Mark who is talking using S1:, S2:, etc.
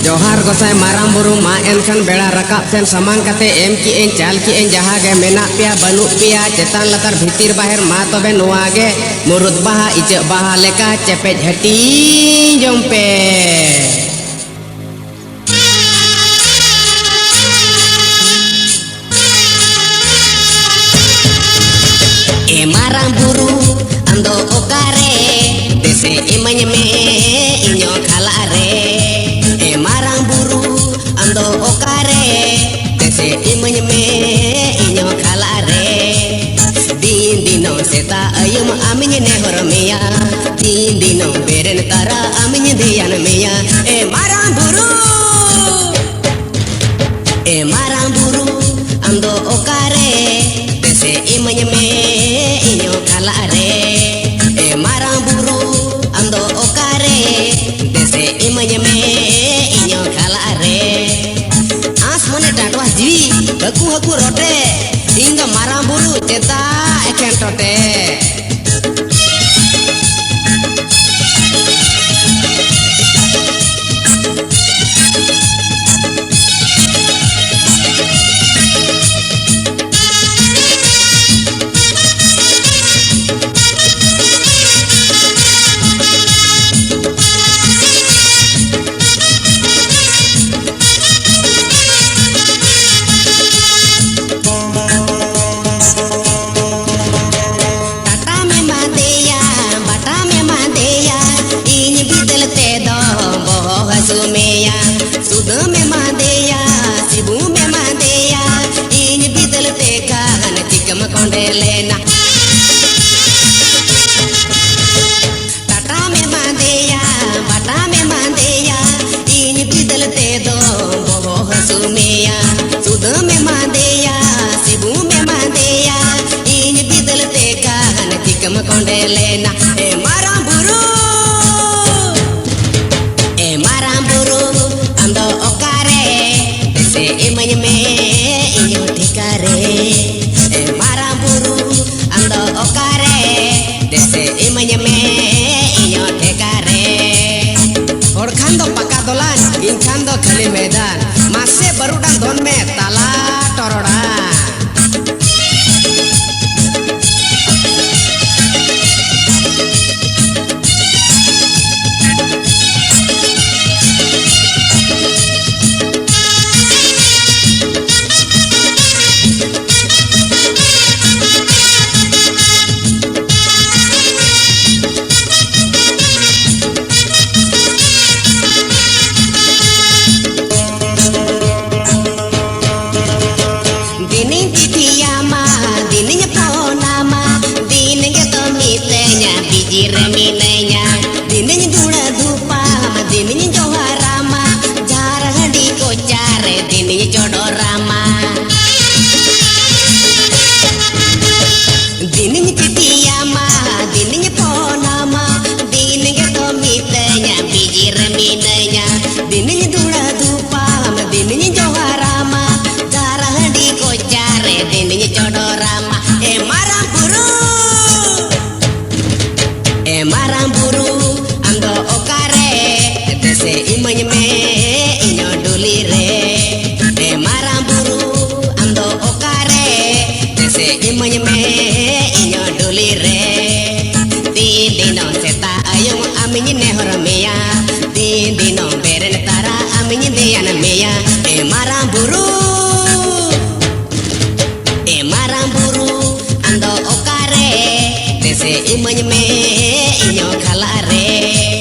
S1: जोहार गोसाई माराम बुरु मा एनखान बेड़ा रकाब सेन सामान कते एम की एन चाल की एन जहाँ गे मेना पिया बनु पिया चेतान लतार भीतिर बाहर मा तबे नोआ गे मुरुद बाहा इजक बाहा लेका चेपे झटी जम्पे
S2: ए माराम बुरु अंदो ओकारे देसे इमन में इño khala re e marang buru ando okare dese iman me iño khala re din dino seta ayum aminye ne hormeya din dino beren tara aminye diyan meya e marang buru ando okare dese iman me iño khala re e marang buru ando okare dese imanya me inyo khala re as mone tatwa ji haku rote inga marang buru ceta eken tote Lena tata me mandeya bata me mandeya in bidal te do bobo hasumeya sud me mandeya sibu me mandeya in bidal te kan tikam konde lena e maram buru ando okare se emanya me inyo tikare marang buru ando okare dese imanya me inyo tekare or khando pakadolan in khando khali medan mase barudan don me tala toroda Reminenya dininya dura dupa dininya joharama jarhadi kocare dininya jodorama dininya titiyama dininya ponama dininya tomitenya biji reminenya dininya dura dupa dininya joharama jarhadi kocare dininya jodorama marang buru ando okare dese imanya me inyo dulire marang buru ando okare dese imanya me inyo dulire dino seta ayung aminye ne hormeya dino beren tara aminye diyan meya marang buru ando okare dese imanya me inyo khala re